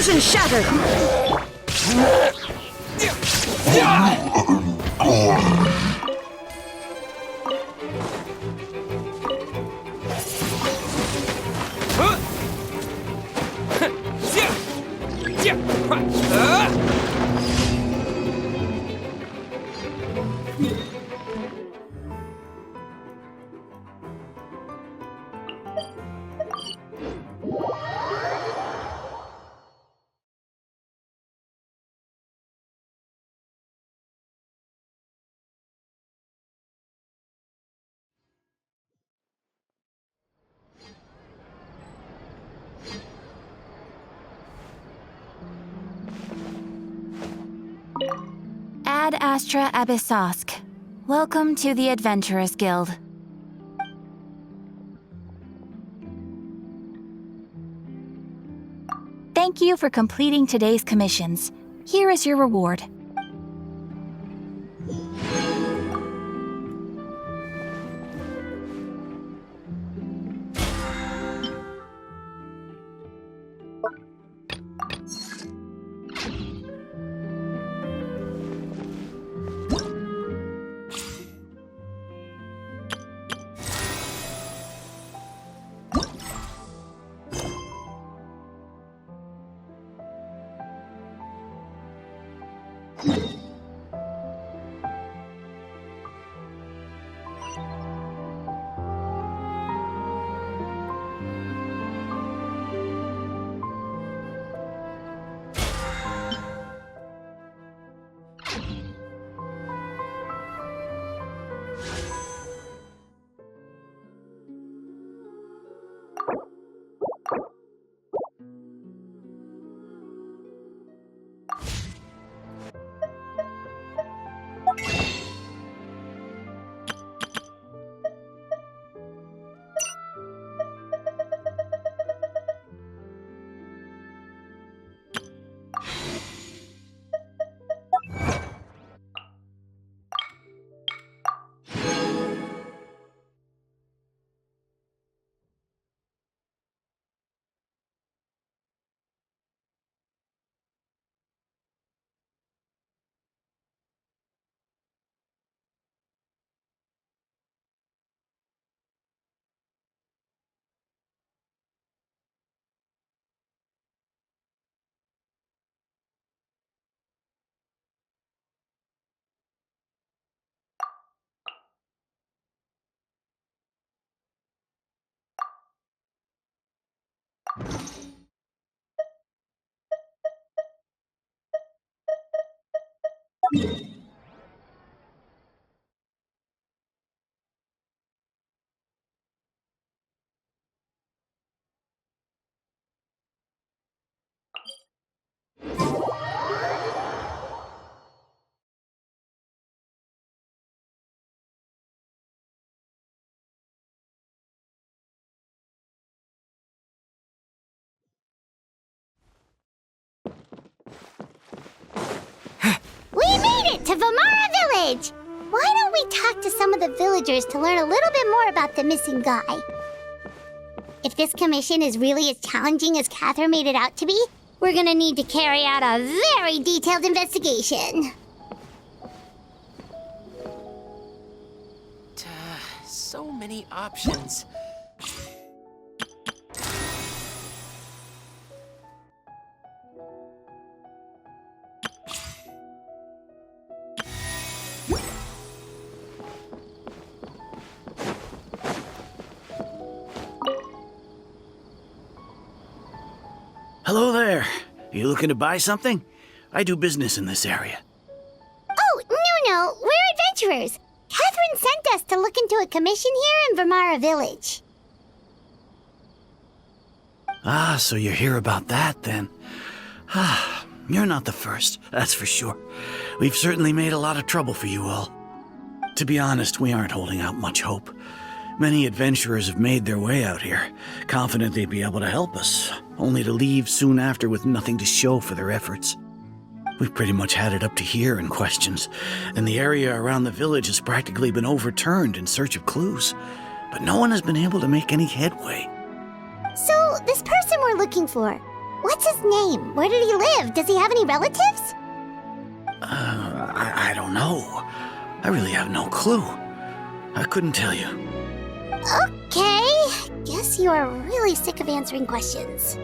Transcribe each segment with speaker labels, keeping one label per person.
Speaker 1: Illusion shattered!
Speaker 2: Ad Astra Abyssosk. Welcome to the Adventurers Guild. Thank you for completing today's commissions. Here is your reward.
Speaker 3: We made it to Vamara Village! Why don't we talk to some of the villagers to learn a little bit more about the missing guy? If this commission is really as challenging as Catherine made it out to be, we're gonna need to carry out a very detailed investigation.
Speaker 4: So many options.
Speaker 5: Hello there. You looking to buy something? I do business in this area.
Speaker 3: Oh, no, we're adventurers. Catherine sent us to look into a commission here in Vamara Village.
Speaker 5: Ah, so you're here about that, then. Ah, you're not the first, that's for sure. We've certainly made a lot of trouble for you all. To be honest, we aren't holding out much hope. Many adventurers have made their way out here, confident they'd be able to help us, only to leave soon after with nothing to show for their efforts. We've pretty much had it up to here in questions, and the area around the village has practically been overturned in search of clues, but no one has been able to make any headway.
Speaker 3: So, this person we're looking for, What's his name? Where did he live? Does he have any relatives?
Speaker 5: I don't know. I really have no clue. I couldn't tell you.
Speaker 3: Okay. Guess you are really sick of answering questions.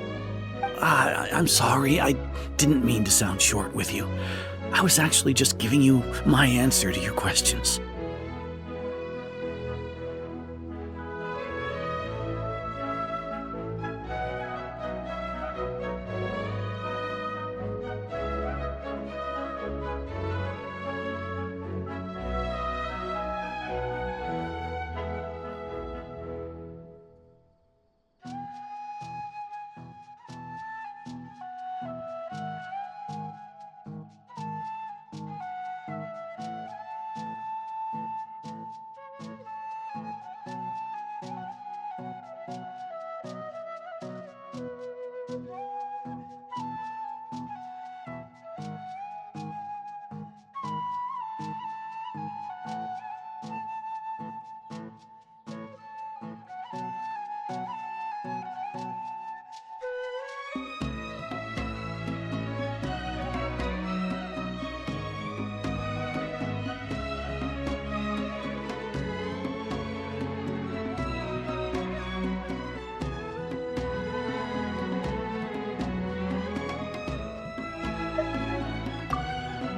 Speaker 5: I'm sorry. I didn't mean to sound short with you. I was actually just giving you my answer to your questions.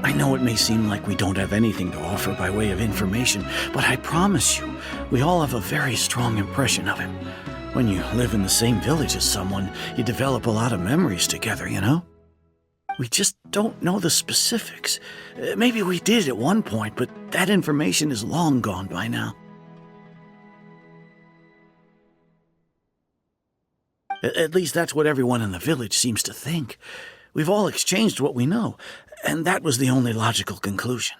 Speaker 5: I know it may seem like we don't have anything to offer by way of information, but I promise you, we all have a very strong impression of him. When you live in the same village as someone, you develop a lot of memories together, you know? We just don't know the specifics. Maybe we did at one point, but that information is long gone by now. At least that's what everyone in the village seems to think. We've all exchanged what we know, and that was the only logical conclusion.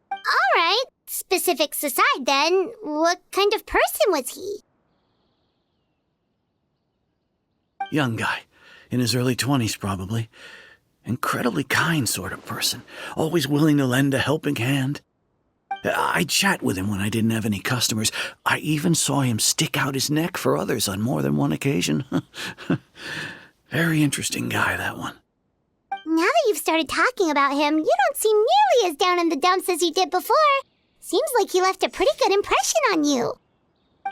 Speaker 3: All right. Specifics aside, then, what kind of person was he?
Speaker 5: Young guy, in his early 20s probably. Incredibly kind sort of person, always willing to lend a helping hand. I'd chat with him when I didn't have any customers. I even saw him stick out his neck for others on more than one occasion. Very interesting guy, that one.
Speaker 3: Now that you've started talking about him, you don't seem nearly as down in the dumps as you did before. Seems like he left a pretty good impression on you.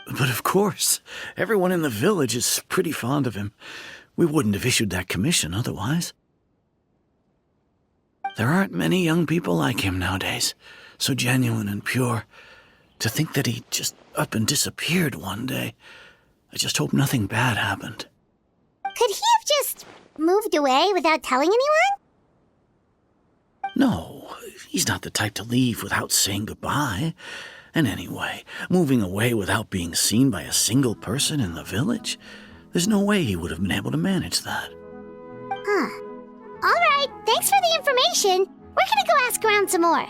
Speaker 5: But of course, everyone in the village is pretty fond of him. We wouldn't have issued that commission otherwise. There aren't many young people like him nowadays, so genuine and pure. To think that he just up and disappeared one day. I just hope nothing bad happened.
Speaker 3: Could he have just moved away without telling anyone?
Speaker 5: No, he's not the type to leave without saying goodbye. And anyway, moving away without being seen by a single person in the village? There's no way he would have been able to manage that.
Speaker 3: Huh. All right, thanks for the information. We're gonna go ask around some more.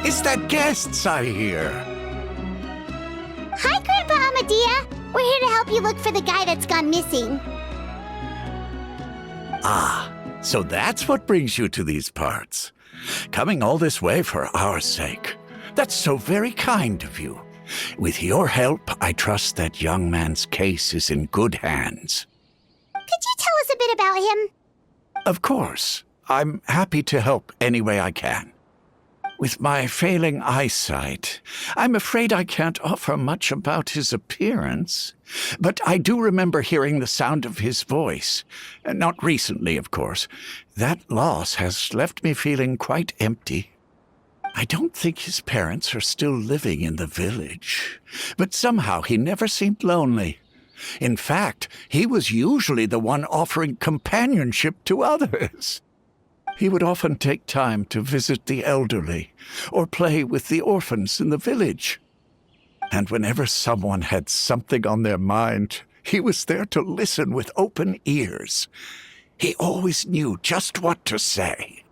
Speaker 1: Is that guests I hear?
Speaker 3: Hi, Grandpa Amadea. We're here to help you look for the guy that's gone missing.
Speaker 1: Ah, so that's what brings you to these parts. Coming all this way for our sake. That's so very kind of you. With your help, I trust that young man's case is in good hands.
Speaker 3: Could you tell us a bit about him?
Speaker 1: Of course. I'm happy to help any way I can. With my failing eyesight, I'm afraid I can't offer much about his appearance. But I do remember hearing the sound of his voice. Not recently, of course. That loss has left me feeling quite empty. I don't think his parents are still living in the village. But somehow he never seemed lonely. In fact, he was usually the one offering companionship to others. He would often take time to visit the elderly or play with the orphans in the village. And whenever someone had something on their mind, he was there to listen with open ears. He always knew just what to say.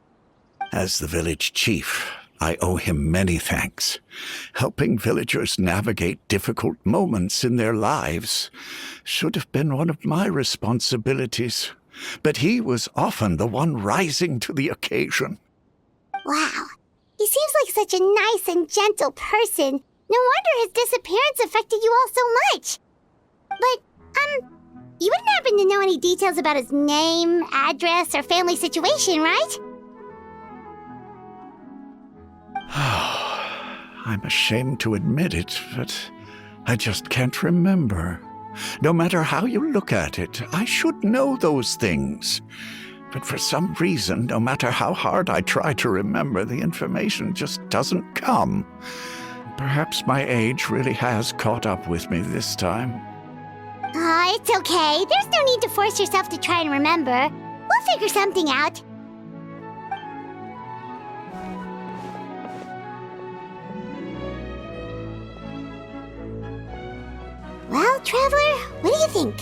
Speaker 1: As the village chief, I owe him many thanks. Helping villagers navigate difficult moments in their lives should have been one of my responsibilities. But he was often the one rising to the occasion.
Speaker 3: Wow. He seems like such a nice and gentle person. No wonder his disappearance affected you all so much. But, you wouldn't happen to know any details about his name, address, or family situation, right?
Speaker 1: I'm ashamed to admit it, but I just can't remember. No matter how you look at it, I should know those things. But for some reason, no matter how hard I try to remember, the information just doesn't come. Perhaps my age really has caught up with me this time.
Speaker 3: It's okay. There's no need to force yourself to try and remember. We'll figure something out. Well, Traveler, what do you think?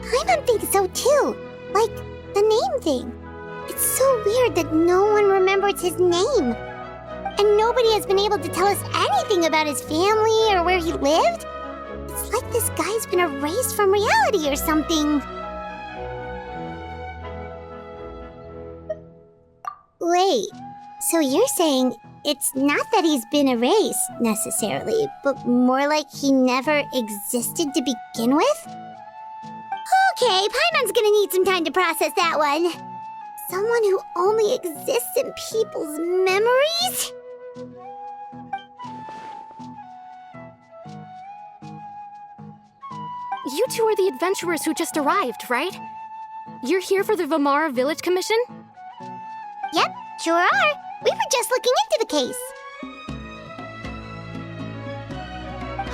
Speaker 3: I don't think so too. Like, the name thing. It's so weird that no one remembers his name. And nobody has been able to tell us anything about his family or where he lived. It's like this guy's been erased from reality or something. Wait, so you're saying it's not that he's been erased, necessarily, but more like he never existed to begin with? Okay, Paimon's gonna need some time to process that one. Someone who only exists in people's memories?
Speaker 6: You two are the adventurers who just arrived, right? You're here for the Vamara Village Commission?
Speaker 3: Yep, sure are. We were just looking into the case.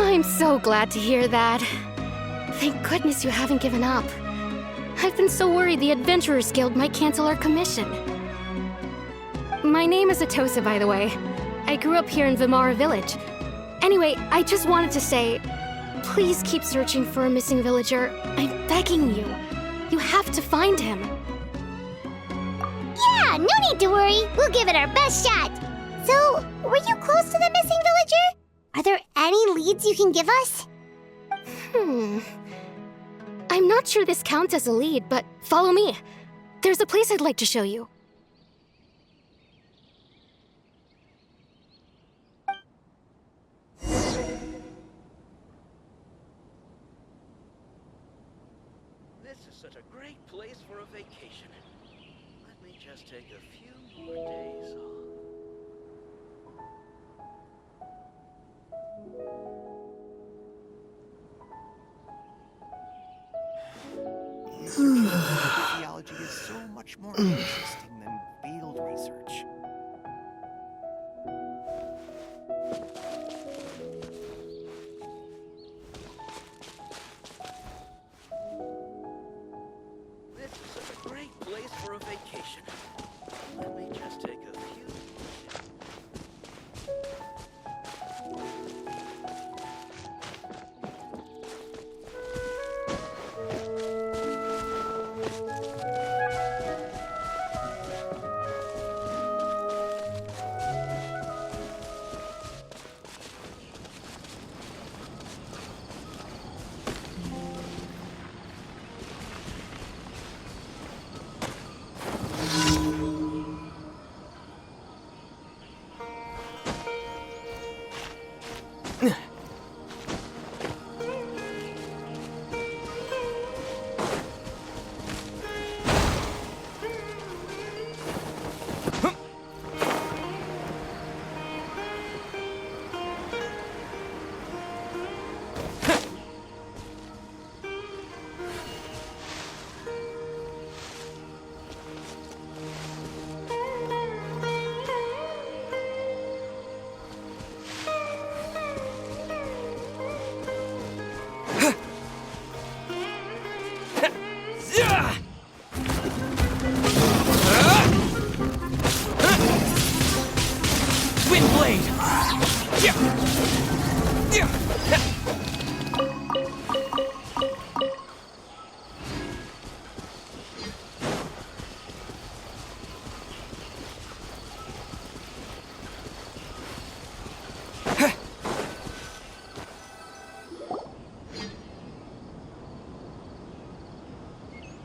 Speaker 6: I'm so glad to hear that. Thank goodness you haven't given up. I've been so worried the Adventurers Guild might cancel our commission. My name is Atosa, by the way. I grew up here in Vamara Village. Anyway, I just wanted to say, please keep searching for a missing villager. I'm begging you. You have to find him.
Speaker 3: Yeah, no need to worry. We'll give it our best shot. So, were you close to the missing villager? Are there any leads you can give us?
Speaker 6: I'm not sure this counts as a lead, but follow me. There's a place I'd like to show you.
Speaker 5: This is such a great place for a vacation. Let me just take a few more days off.
Speaker 7: Theology is so much more interesting than field research.
Speaker 5: This is such a great place for a vacation. Let me just take a few.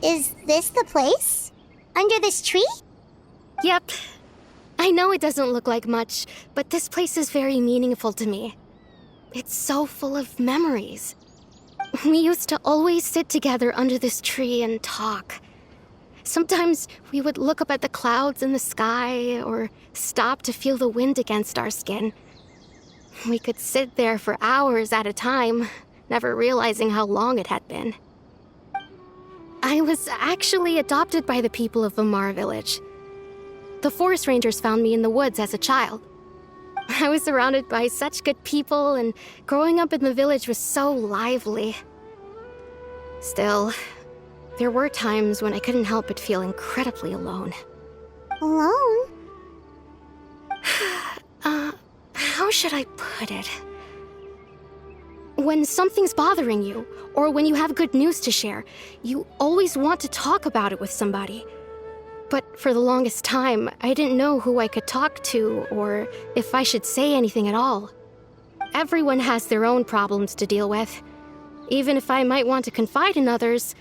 Speaker 3: Is this the place? Under this tree?
Speaker 6: Yep. I know it doesn't look like much, but this place is very meaningful to me. It's so full of memories. We used to always sit together under this tree and talk. Sometimes we would look up at the clouds in the sky or stop to feel the wind against our skin. We could sit there for hours at a time, never realizing how long it had been. I was actually adopted by the people of Vamar Village. The forest rangers found me in the woods as a child. I was surrounded by such good people, and growing up in the village was so lively. Still, there were times when I couldn't help but feel incredibly alone.
Speaker 3: Alone?
Speaker 6: How should I put it? When something's bothering you, or when you have good news to share, you always want to talk about it with somebody. But for the longest time, I didn't know who I could talk to, or if I should say anything at all. Everyone has their own problems to deal with. Even if I might want to confide in others,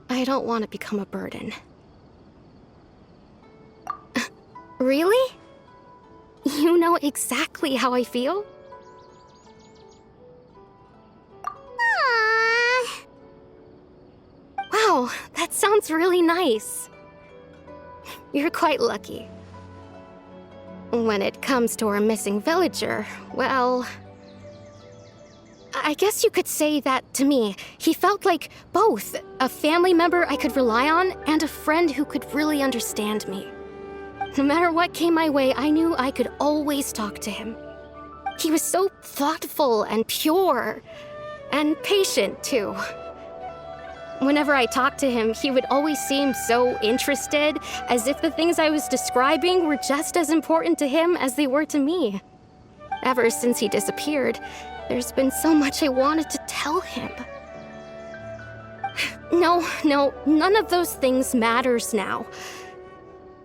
Speaker 6: I don't want to become a burden. Really? You know exactly how I feel?
Speaker 3: Aww.
Speaker 6: Wow, that sounds really nice. You're quite lucky. When it comes to our missing villager, well, I guess you could say that to me. He felt like both a family member I could rely on and a friend who could really understand me. No matter what came my way, I knew I could always talk to him. He was so thoughtful and pure, and patient too. Whenever I talked to him, he would always seem so interested, as if the things I was describing were just as important to him as they were to me. Ever since he disappeared, there's been so much I wanted to tell him. No, none of those things matters now.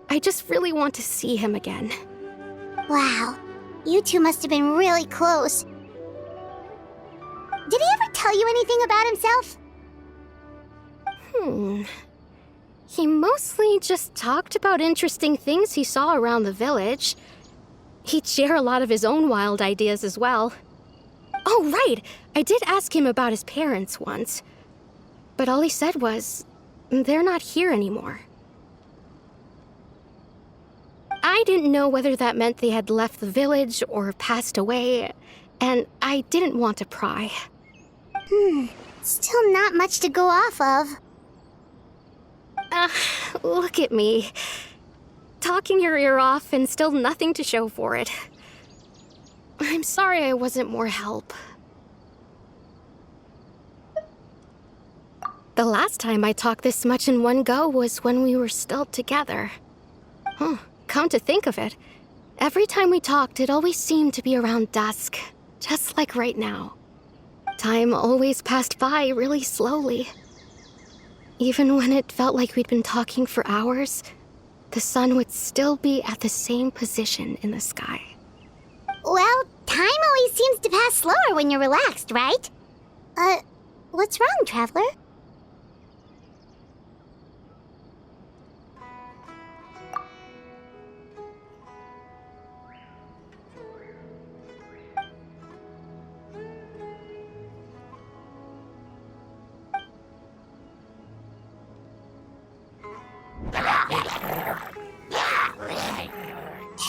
Speaker 6: I just really want to see him again.
Speaker 3: Wow. You two must have been really close. Did he ever tell you anything about himself?
Speaker 6: He mostly just talked about interesting things he saw around the village. He'd share a lot of his own wild ideas as well. Oh, right! I did ask him about his parents once. But all he said was, they're not here anymore. I didn't know whether that meant they had left the village or passed away, and I didn't want to pry.
Speaker 3: Still not much to go off of.
Speaker 6: Look at me. Talking your ear off and still nothing to show for it. I'm sorry I wasn't more help. The last time I talked this much in one go was when we were still together. Come to think of it, every time we talked, it always seemed to be around dusk, just like right now. Time always passed by really slowly. Even when it felt like we'd been talking for hours, the sun would still be at the same position in the sky.
Speaker 3: Well, time always seems to pass slower when you're relaxed, right? What's wrong, Traveler?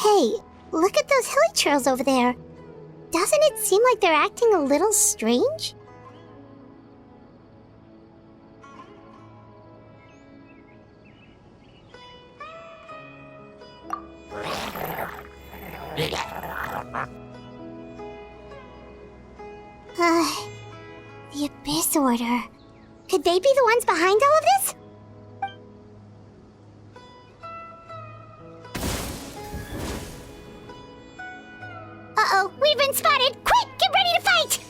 Speaker 3: Hey, look at those hilly churls over there. Doesn't it seem like they're acting a little strange? The Abyss Order. Could they be the ones behind all of this? Uh-oh, we've been spotted! Quick, get ready to fight!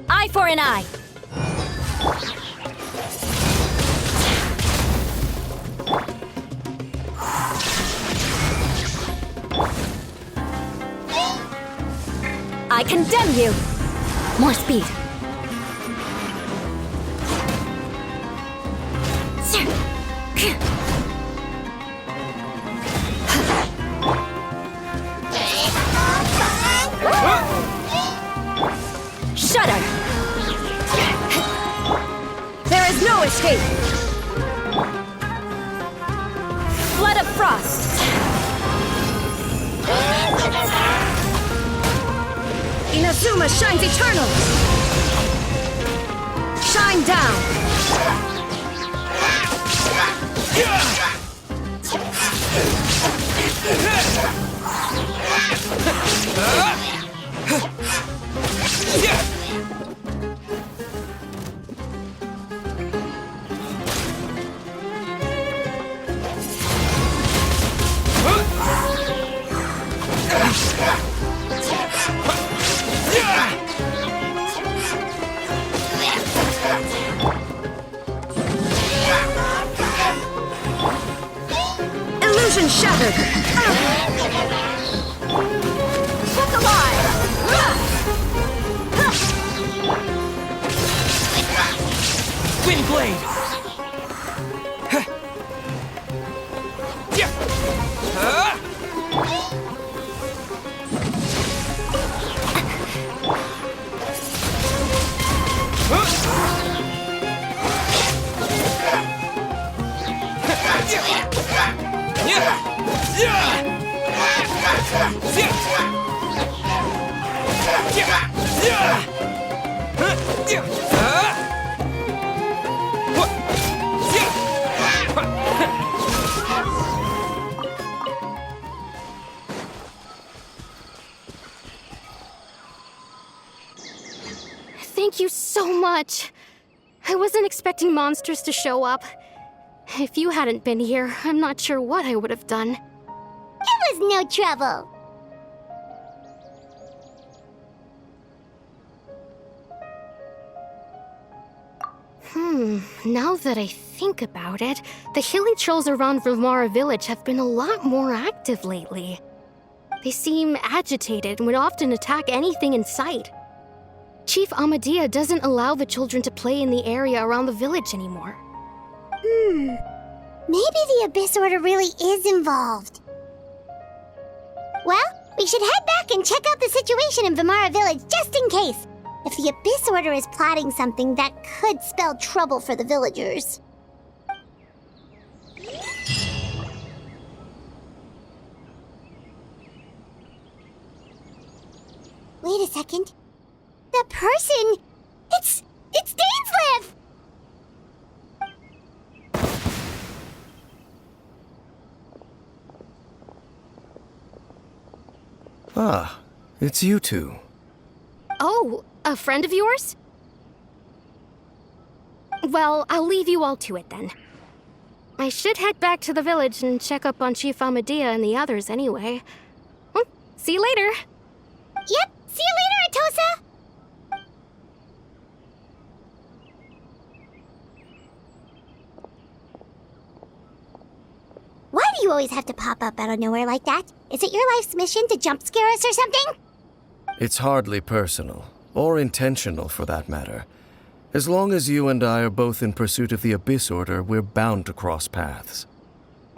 Speaker 2: Eye for an eye. I condemn you!
Speaker 6: More speed. Shudder! There is no escape! Flood of frost! Inazuma shines eternal! Shine down! Illusion shattered! Look alive!
Speaker 4: Wind blade!
Speaker 6: Thank you so much. I wasn't expecting monsters to show up. If you hadn't been here, I'm not sure what I would have done.
Speaker 3: It was no trouble.
Speaker 6: Now that I think about it, the hilly trolls around Vimara village have been a lot more active lately. They seem agitated and would often attack anything in sight. Chief Amadea doesn't allow the children to play in the area around the village anymore.
Speaker 3: Maybe the Abyss Order really is involved. Well, we should head back and check out the situation in Vimara village just in case. If the Abyss Order is plotting something that could spell trouble for the villagers. Wait a second. That person! It's Dainsleif!
Speaker 8: Ah, it's you two.
Speaker 6: Oh, a friend of yours? Well, I'll leave you all to it then. I should head back to the village and check up on Chief Amadea and the others anyway. See you later.
Speaker 3: Yep, see you later, Atosa! Why do you always have to pop up out of nowhere like that? Is it your life's mission to jump scare us or something?
Speaker 8: It's hardly personal, or intentional for that matter. As long as you and I are both in pursuit of the Abyss Order, we're bound to cross paths.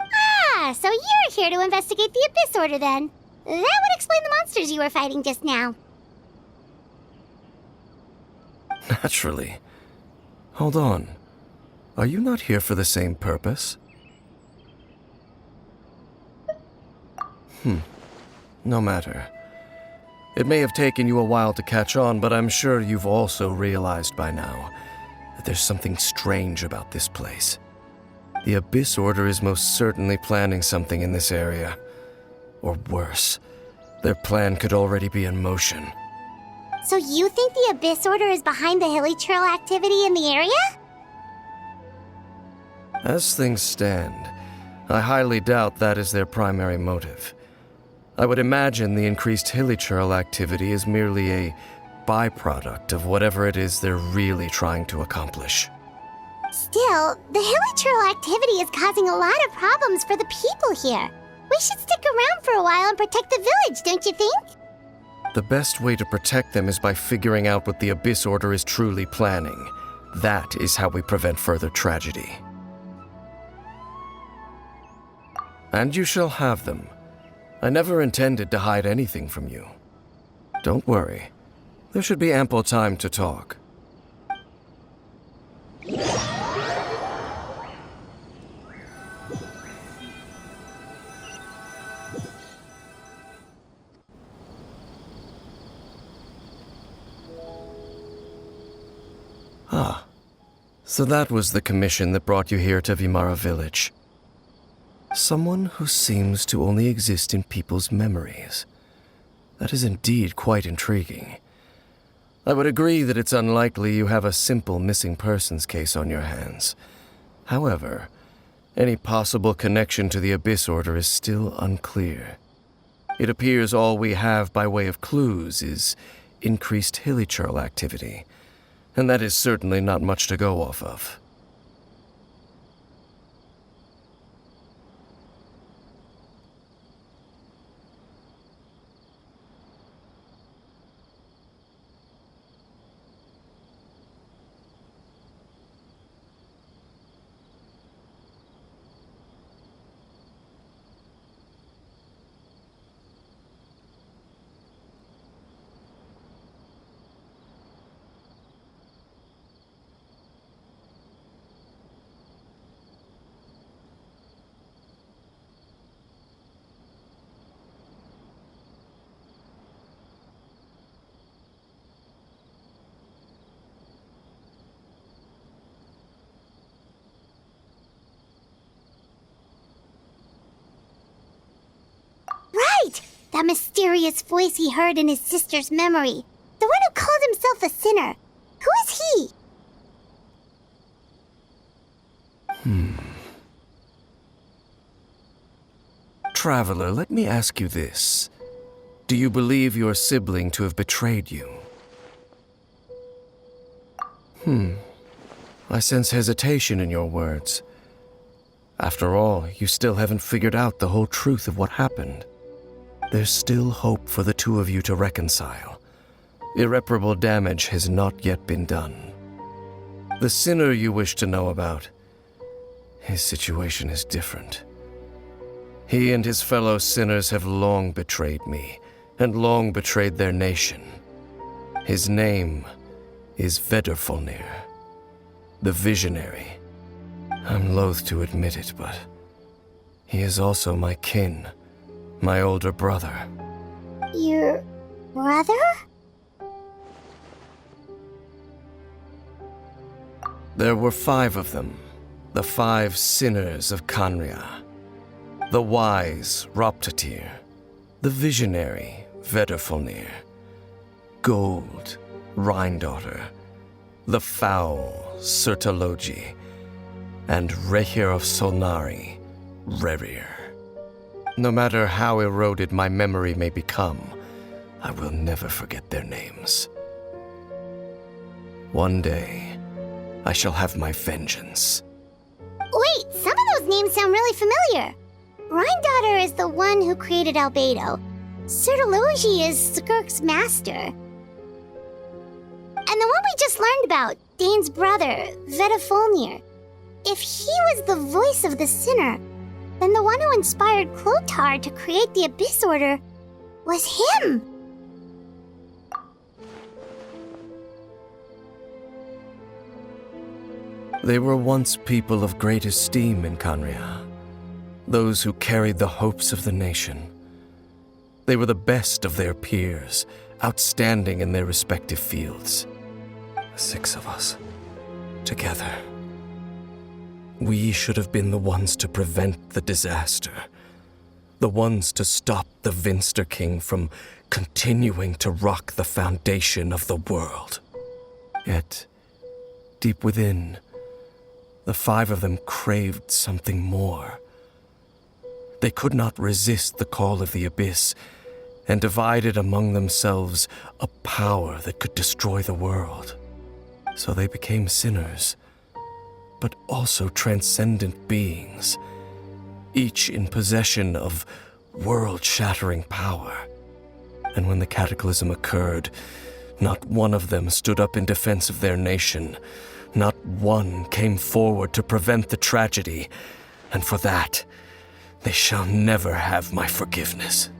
Speaker 3: Ah, so you're here to investigate the Abyss Order then. That would explain the monsters you were fighting just now.
Speaker 8: Naturally. Hold on. Are you not here for the same purpose? No matter. It may have taken you a while to catch on, but I'm sure you've also realized by now that there's something strange about this place. The Abyss Order is most certainly planning something in this area. Or worse, their plan could already be in motion.
Speaker 3: So you think the Abyss Order is behind the hilly trail activity in the area?
Speaker 8: As things stand, I highly doubt that is their primary motive. I would imagine the increased hilichurl activity is merely a byproduct of whatever it is they're really trying to accomplish.
Speaker 3: Still, the hilichurl activity is causing a lot of problems for the people here. We should stick around for a while and protect the village, don't you think?
Speaker 8: The best way to protect them is by figuring out what the Abyss Order is truly planning. That is how we prevent further tragedy. And you shall have them. I never intended to hide anything from you. Don't worry. There should be ample time to talk. Ah, so that was the commission that brought you here to Vimara Village. Someone who seems to only exist in people's memories. That is indeed quite intriguing. I would agree that it's unlikely you have a simple missing persons case on your hands. However, any possible connection to the Abyss Order is still unclear. It appears all we have by way of clues is increased hilichurl activity, and that is certainly not much to go off of.
Speaker 3: Right! That mysterious voice he heard in his sister's memory. The one who called himself a sinner. Who is he?
Speaker 8: Traveler, let me ask you this. Do you believe your sibling to have betrayed you? I sense hesitation in your words. After all, you still haven't figured out the whole truth of what happened. There's still hope for the two of you to reconcile. Irreparable damage has not yet been done. The sinner you wish to know about, his situation is different. He and his fellow sinners have long betrayed me, and long betrayed their nation. His name is Vedrfolnir, the Visionary. I'm loath to admit it, but he is also my kin, my older brother.
Speaker 3: Your brother?
Speaker 8: There were 5 of them, the 5 sinners of Khanria. The wise, Roptatir. The visionary, Vedrfolnir. Gold, Rhine-daughter. The foul, Sertalogi. And Rehir of Solnari, Rerir. No matter how eroded my memory may become, I will never forget their names. One day, I shall have my vengeance.
Speaker 3: Wait, some of those names sound really familiar. Rhine-daughter is the one who created Albedo. Sertalogi is Skirk's master. And the one we just learned about, Dane's brother, Vedrfolnir. If he was the voice of the sinner, then the one who inspired Clothar to create the Abyss Order was him.
Speaker 8: They were once people of great esteem in Khanria. Those who carried the hopes of the nation. They were the best of their peers, outstanding in their respective fields. 6 of us, together. We should have been the ones to prevent the disaster. The ones to stop the Vinster King from continuing to rock the foundation of the world. Yet, deep within, the 5 of them craved something more. They could not resist the call of the Abyss, and divided among themselves a power that could destroy the world. So they became sinners, but also transcendent beings, each in possession of world-shattering power. And when the cataclysm occurred, not one of them stood up in defense of their nation. Not one came forward to prevent the tragedy. And for that, they shall never have my forgiveness.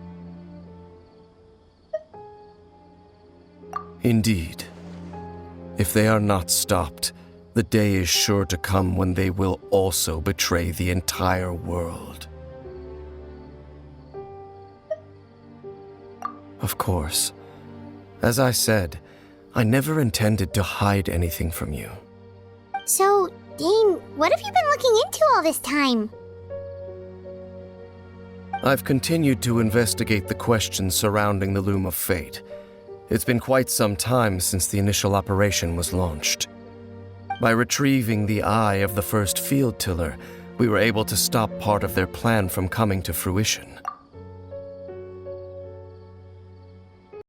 Speaker 8: Indeed, if they are not stopped, the day is sure to come when they will also betray the entire world. Of course, as I said, I never intended to hide anything from you.
Speaker 3: So, Dane, what have you been looking into all this time?
Speaker 8: I've continued to investigate the questions surrounding the Loom of Fate. It's been quite some time since the initial operation was launched. By retrieving the eye of the first field tiller, we were able to stop part of their plan from coming to fruition.